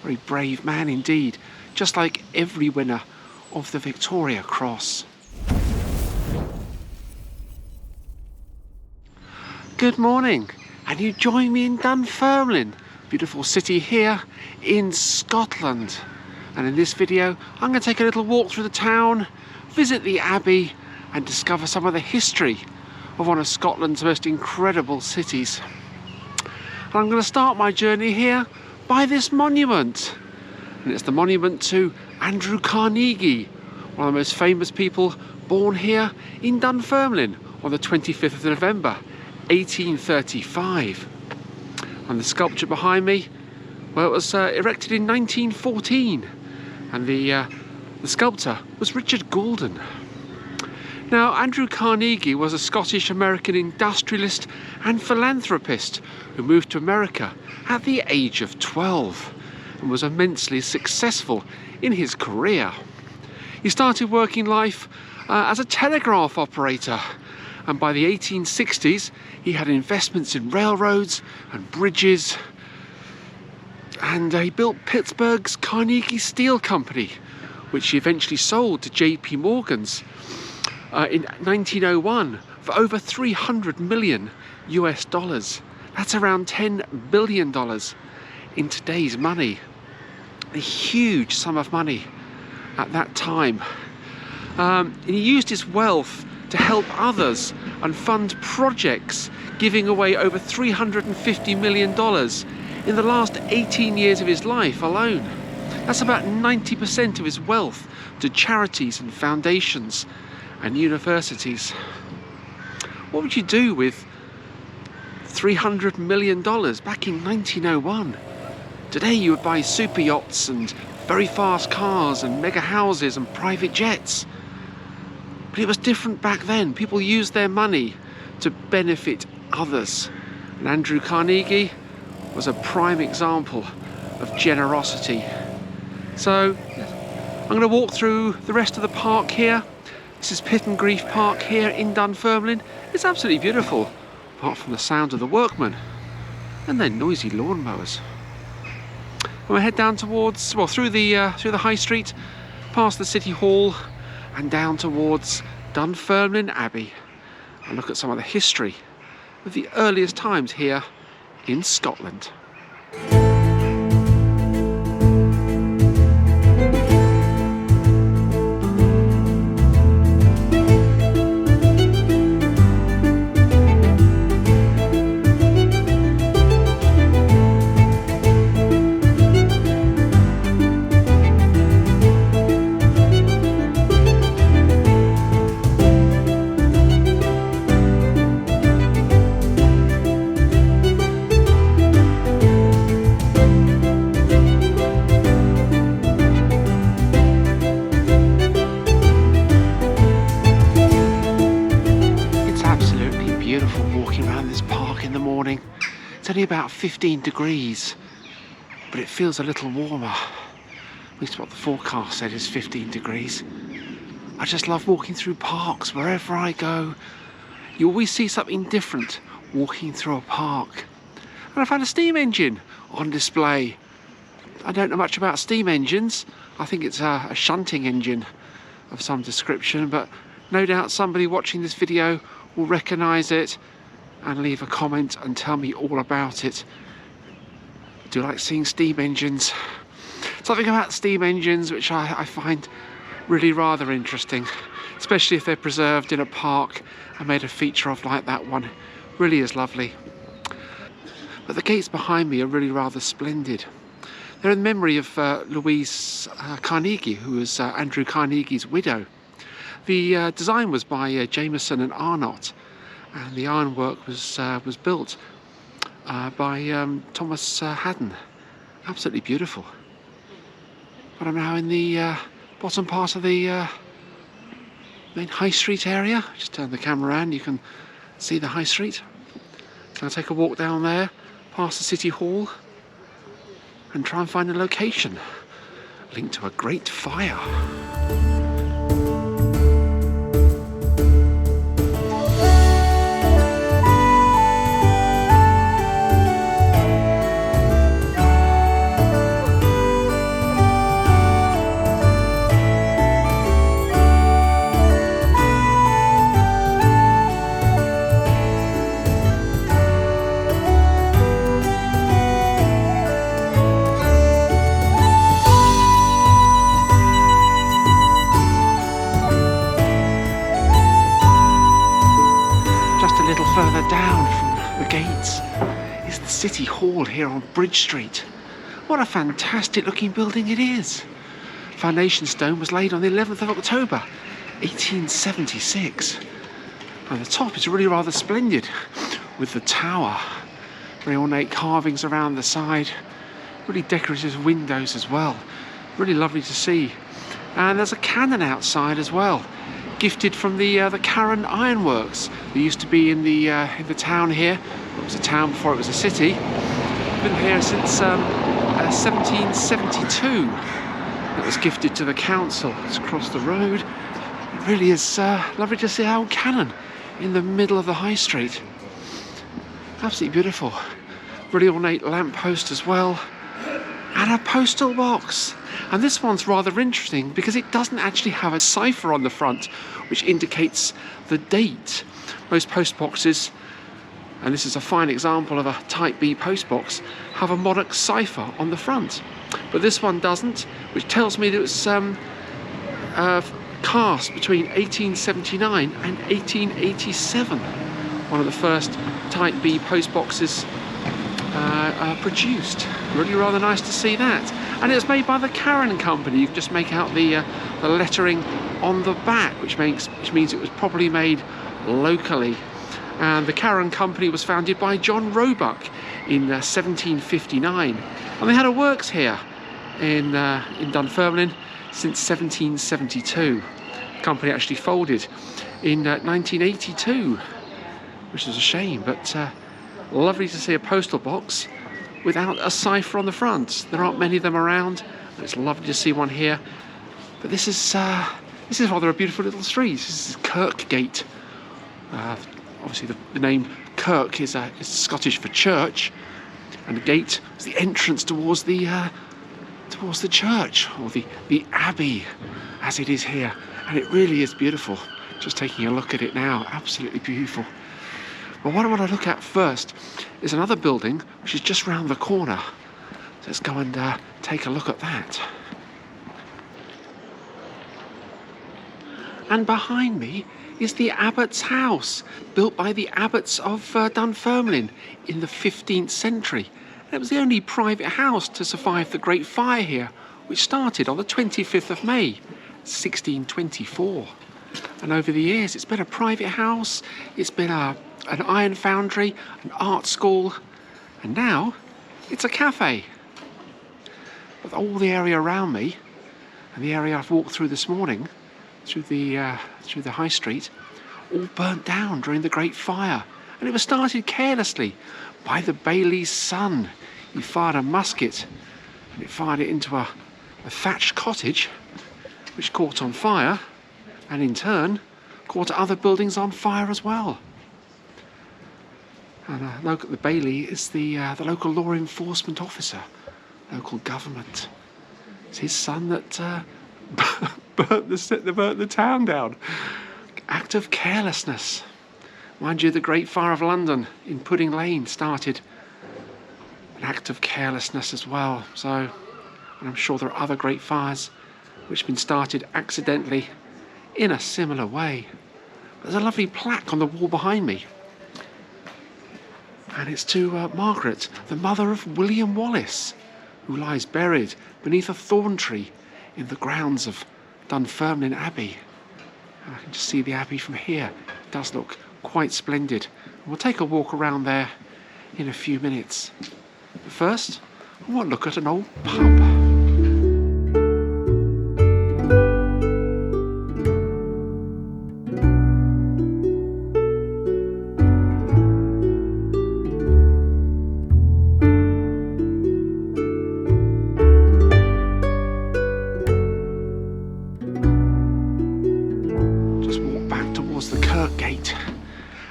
Very brave man indeed, just like every winner of the Victoria Cross. Good morning, and you join me in Dunfirmline, beautiful city here in Scotland. And in this video, I'm going to take a little walk through the town, visit the Abbey, and discover some of the history of one of Scotland's most incredible cities. And I'm going to start my journey here by this monument. And it's the monument to Andrew Carnegie, one of the most famous people born here in Dunfirmline on the 25th of November, 1835. And the sculpture behind me, well, it was erected in 1914. And the sculptor was Richard Goulden. Now, Andrew Carnegie was a Scottish-American industrialist and philanthropist who moved to America at the age of 12 and was immensely successful in his career. He started working life as a telegraph operator, and by the 1860s he had investments in railroads and bridges, and he built Pittsburgh's Carnegie Steel Company, which he eventually sold to J.P. Morgan's in 1901 for over $300 million US dollars. That's around $10 billion in today's money. A huge sum of money at that time. And he used his wealth to help others and fund projects, giving away over $350 million in the last 18 years of his life alone. That's about 90% of his wealth to charities and foundations and universities. What would you do with $300 million back in 1901? Today you would buy super yachts and very fast cars and mega houses and private jets. But it was different back then. People used their money to benefit others. And Andrew Carnegie was a prime example of generosity. So I'm going to walk through the rest of the park here. This is Pittencrieff Park here in Dunfirmline. It's absolutely beautiful, apart from the sound of the workmen and their noisy lawnmowers. I'm going to head down towards, well, through the high street, past the city hall, and down towards Dunfermline Abbey, and look at some of the history of the earliest times here in Scotland. It's only about 15 degrees, but it feels a little warmer. At least what the forecast said is 15 degrees. I just love walking through parks wherever I go. You always see something different walking through a park. And I found a steam engine on display. I don't know much about steam engines. I think it's a shunting engine of some description, but no doubt somebody watching this video will recognise it and leave a comment and tell me all about it. I do like seeing steam engines. Something about steam engines which I find really rather interesting, especially if they're preserved in a park and made a feature of like that one. Really is lovely. But the gates behind me are really rather splendid. They're in memory of Louise Carnegie, who was Andrew Carnegie's widow. The design was by Jameson and Arnott, and the ironwork was built by Thomas Haddon. Absolutely beautiful. But I'm now in the bottom part of the main High Street area. Just turn the camera around, you can see the High Street. So I'll take a walk down there, past the City Hall, and try and find a location linked to a great fire. City Hall here on Bridge Street. What a fantastic looking building it is. Foundation stone was laid on the 11th of October 1876, and the top is really rather splendid with the tower, very ornate carvings around the side, really decorative windows as well, really lovely to see. And there's a cannon outside as well, gifted from the Carron Ironworks that used to be in the town here. It was a town before it was a city. Been here since 1772. It was gifted to the council. It's across the road. It really is lovely to see our old cannon in the middle of the high street. Absolutely beautiful. Really ornate lamppost as well. And a postal box. And this one's rather interesting because it doesn't actually have a cipher on the front, which indicates the date. Most post boxes, and this is a fine example of a Type B post box, have a monarch cipher on the front. But this one doesn't, which tells me that it was cast between 1879 and 1887. One of the first Type B post boxes produced. Really rather nice to see that. And it was made by the Carron Company. You can just make out the lettering on the back, which means it was probably made locally. And the Carron Company was founded by John Roebuck in 1759, and they had a works here in Dunfermline since 1772. The company actually folded in 1982, which is a shame, but lovely to see a postal box without a cipher on the front. There aren't many of them around, and it's lovely to see one here. But this is rather a beautiful little street. This is Kirkgate. Obviously the name Kirk is Scottish for church, and the gate is the entrance towards the church, or the Abbey as it is here. And it really is beautiful. Just taking a look at it now, absolutely beautiful. But what I want to look at first is another building which is just round the corner. So let's go and take a look at that. And behind me is the Abbott's house, built by the Abbots of Dunfermline in the 15th century. And it was the only private house to survive the Great Fire here, which started on the 25th of May, 1624. And over the years, it's been a private house, it's been an iron foundry, an art school, and now it's a cafe. With all the area around me, and the area I've walked through this morning, through the high street, all burnt down during the Great Fire. And it was started carelessly by the bailie's son. He fired a musket, and it fired it into a thatched cottage, which caught on fire, and in turn caught other buildings on fire as well. And the baillie is the local law enforcement officer, local government. It's his son that burnt the town down. Act of carelessness. Mind you, the Great Fire of London in Pudding Lane started an act of carelessness as well. So, and I'm sure there are other great fires which have been started accidentally in a similar way. There's a lovely plaque on the wall behind me, and it's to Margaret, the mother of William Wallace, who lies buried beneath a thorn tree in the grounds of Dunfirmline Abbey. And I can just see the Abbey from here. It does look quite splendid. We'll take a walk around there in a few minutes. But first, I want to look at an old pub. Kirkgate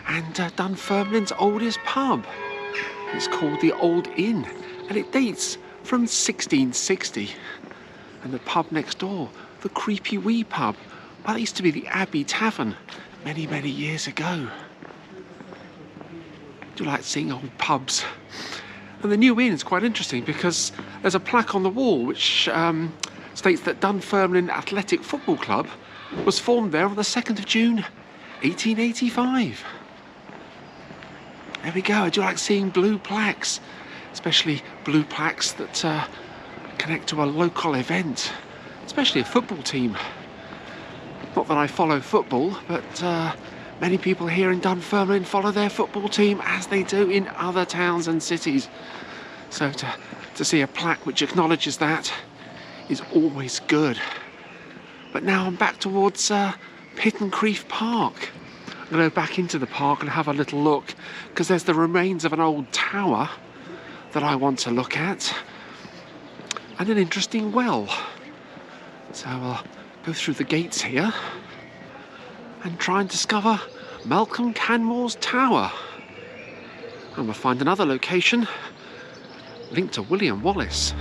and Dunfermline's oldest pub. It's called the Old Inn, and it dates from 1660. And the pub next door, the Creepy Wee Pub, well, that used to be the Abbey Tavern many, many years ago. I do like seeing old pubs. And the new inn is quite interesting because there's a plaque on the wall which states that Dunfermline Athletic Football Club was formed there on the 2nd of June 1885. there we go. I do like seeing blue plaques, especially blue plaques that connect to a local event, especially a football team. Not that I follow football, but many people here in Dunfermline follow their football team as they do in other towns and cities. So to see a plaque which acknowledges that is always good. But now I'm back towards Pittencrieff Park. I'm going to go back into the park and have a little look, because there's the remains of an old tower that I want to look at, and an interesting well. So I'll go through the gates here and try and discover Malcolm Canmore's tower. And we'll find another location linked to William Wallace.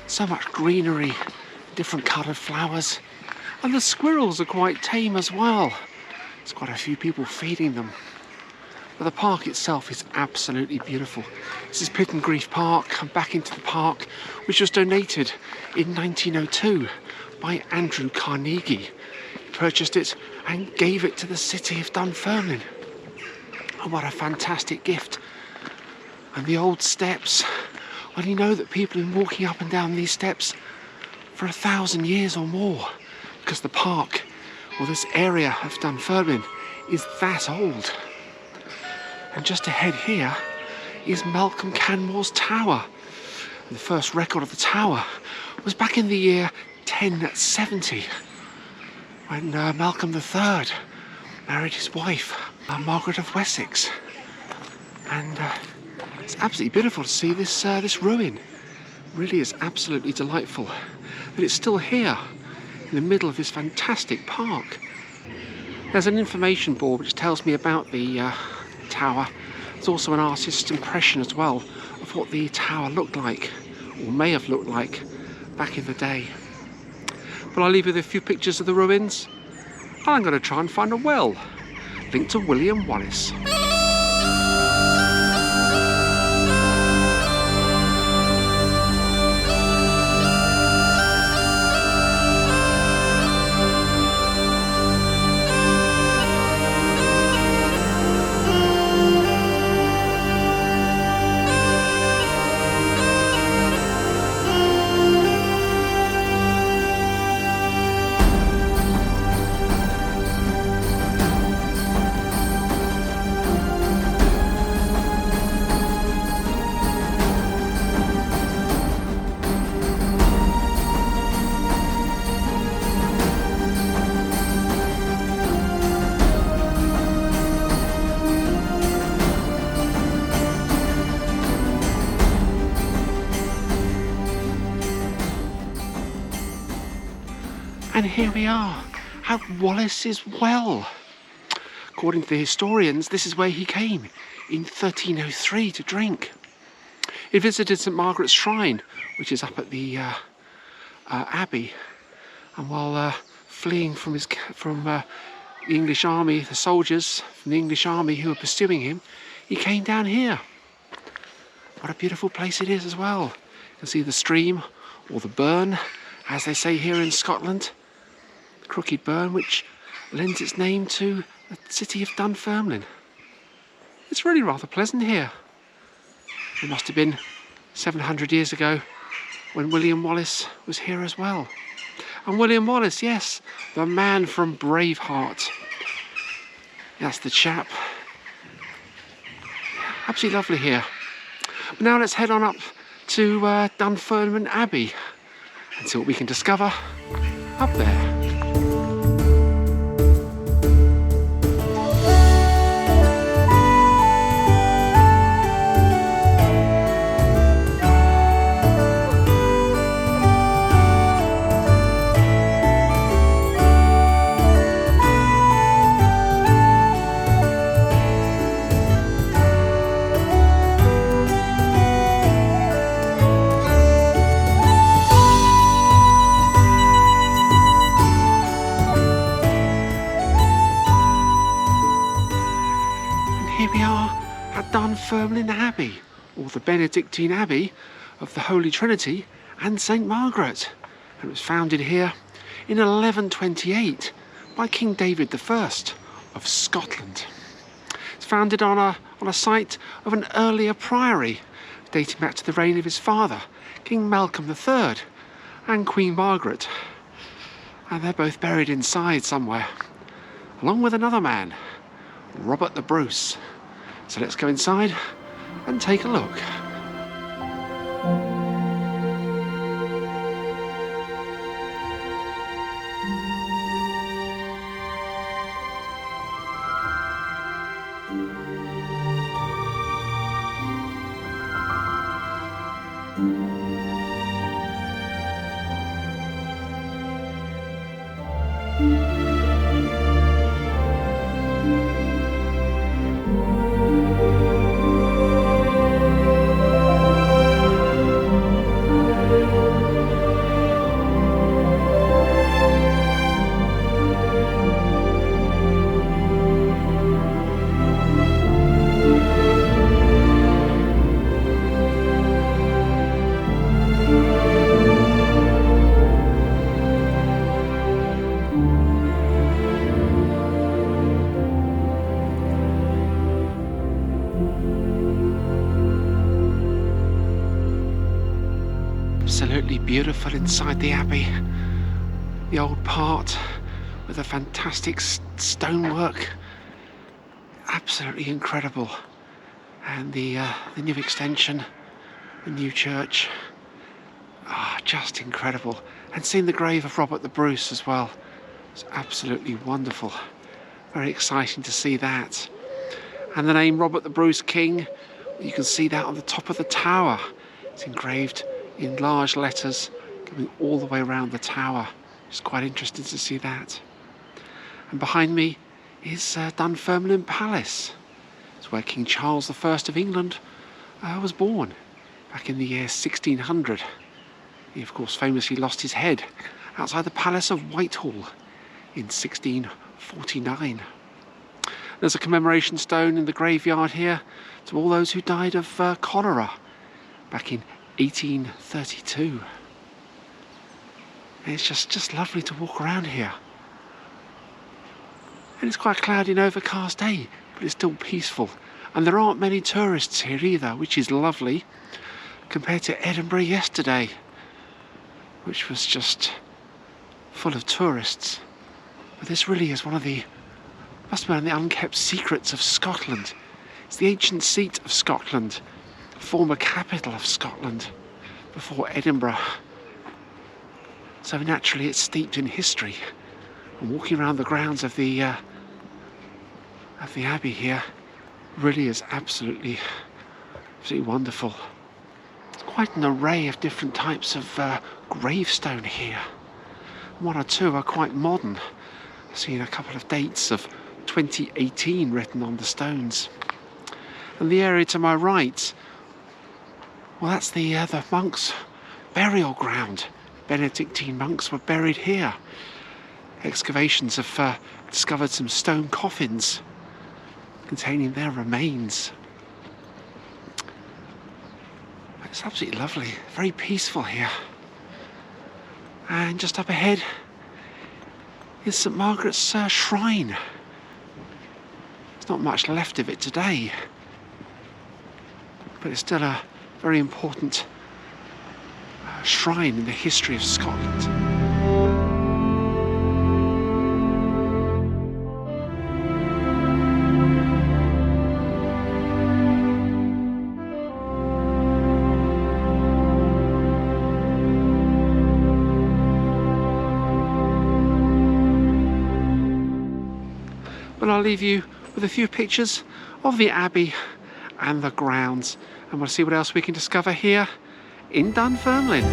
So much greenery, different coloured flowers, and the squirrels are quite tame as well. There's quite a few people feeding them. But the park itself is absolutely beautiful. This is Pittencrieff Park. I'm back into the park, which was donated in 1902 by Andrew Carnegie. He purchased it and gave it to the city of Dunfermline. Oh, what a fantastic gift. And the old steps. Well, you know that people have been walking up and down these steps for 1,000 years or more, because the park, or this area of Dunfermline, is that old. And just ahead here is Malcolm Canmore's tower. And the first record of the tower was back in the year 1070, when Malcolm III married his wife, Margaret of Wessex. And it's absolutely beautiful to see this ruin. Really is absolutely delightful that it's still here in the middle of this fantastic park. There's an information board which tells me about the tower. There's also an artist's impression as well of what the tower looked like, or may have looked like, back in the day. But I'll leave you with a few pictures of the ruins, and I'm going to try and find a well linked to William Wallace. And here we are at Wallace's well. According to the historians, this is where he came in 1303 to drink. He visited St Margaret's shrine, which is up at the Abbey, and while fleeing from the English army, the soldiers from the English army who were pursuing him, he came down here. What a beautiful place it is as well. You can see the stream, or the burn, as they say here in Scotland. The Crooked Burn, which lends its name to the city of Dunfermline. It's really rather pleasant here. It must have been 700 years ago when William Wallace was here as well. And William Wallace, yes, the man from Braveheart. That's the chap. Absolutely lovely here. But now let's head on up to Dunfirmline Abbey and see what we can discover up there. Benedictine Abbey of the Holy Trinity and St Margaret. And it was founded here in 1128 by King David I of Scotland. It's founded on a site of an earlier priory dating back to the reign of his father, King Malcolm III and Queen Margaret. And they're both buried inside somewhere, along with another man, Robert the Bruce. So let's go inside and take a look. Absolutely beautiful inside the Abbey. The old part with the fantastic stonework, absolutely incredible. And the new extension, the new church, just incredible. And seeing the grave of Robert the Bruce as well, it's absolutely wonderful. Very exciting to see that. And the name Robert the Bruce King, you can see that on the top of the tower. It's engraved in large letters going all the way around the tower. It's quite interesting to see that. And behind me is Dunfermline Palace. It's where King Charles I of England was born back in the year 1600. He of course famously lost his head outside the Palace of Whitehall in 1649. There's a commemoration stone in the graveyard here to all those who died of cholera back in 1832. And it's just lovely to walk around here. And it's quite a cloudy and overcast day, but it's still peaceful. And there aren't many tourists here either, which is lovely, compared to Edinburgh yesterday, which was just full of tourists. But this really is must be one of the unkept secrets of Scotland. It's the ancient seat of Scotland, former capital of Scotland before Edinburgh. So naturally it's steeped in history. And walking around the grounds of the Abbey here really is absolutely wonderful. There's quite an array of different types of gravestone here. One or two are quite modern. I've seen a couple of dates of 2018 written on the stones. And the area to my right, well, that's the monks' burial ground. Benedictine monks were buried here. Excavations have discovered some stone coffins containing their remains. It's absolutely lovely, very peaceful here. And just up ahead is St Margaret's shrine. There's not much left of it today, but it's still a very important shrine in the history of Scotland. Well, I'll leave you with a few pictures of the Abbey and the grounds, and we'll see what else we can discover here in Dunfermline.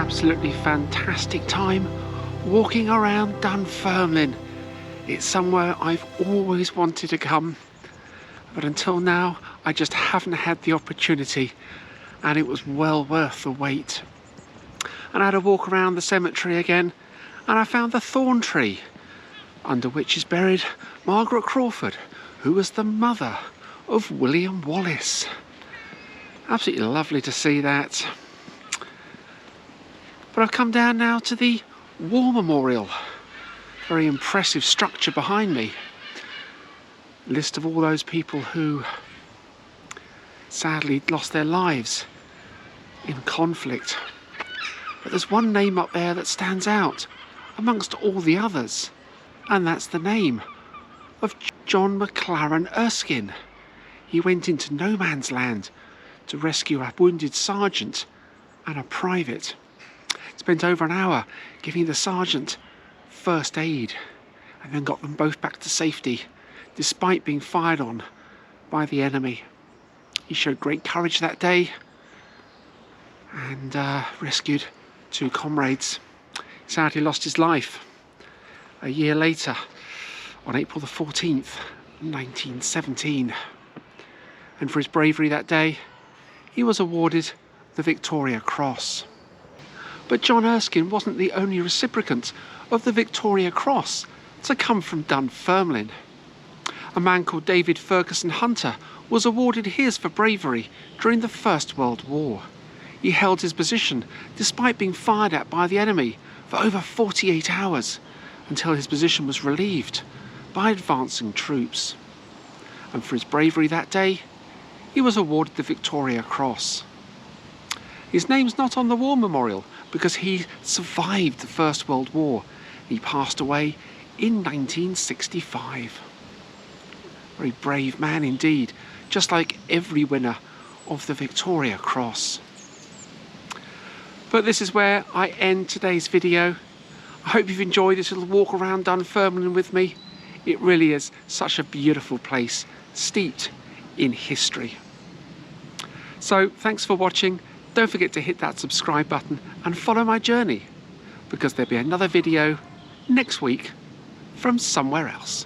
absolutely fantastic time walking around Dunfirmline. It's somewhere I've always wanted to come, but until now I just haven't had the opportunity, and it was well worth the wait. And I had a walk around the cemetery again, and I found the thorn tree under which is buried Margaret Crawford, who was the mother of William Wallace. Absolutely lovely to see that. But I've come down now to the War Memorial. Very impressive structure behind me. List of all those people who sadly lost their lives in conflict. But there's one name up there that stands out amongst all the others, and that's the name of John McLaren Erskine. He went into no man's land to rescue a wounded sergeant and a private. Spent over an hour giving the sergeant first aid, and then got them both back to safety despite being fired on by the enemy. He showed great courage that day and rescued two comrades. Sadly lost his life a year later on April the 14th, 1917. And for his bravery that day, he was awarded the Victoria Cross. But John Erskine wasn't the only recipient of the Victoria Cross to come from Dunfermline. A man called David Ferguson Hunter was awarded his for bravery during the First World War. He held his position despite being fired at by the enemy for over 48 hours until his position was relieved by advancing troops. And for his bravery that day, he was awarded the Victoria Cross. His name's not on the War Memorial because he survived the First World War. He passed away in 1965. Very brave man indeed, just like every winner of the Victoria Cross. But this is where I end today's video. I hope you've enjoyed this little walk around Dunfermline with me. It really is such a beautiful place, steeped in history. So thanks for watching. Don't forget to hit that subscribe button and follow my journey, because there'll be another video next week from somewhere else.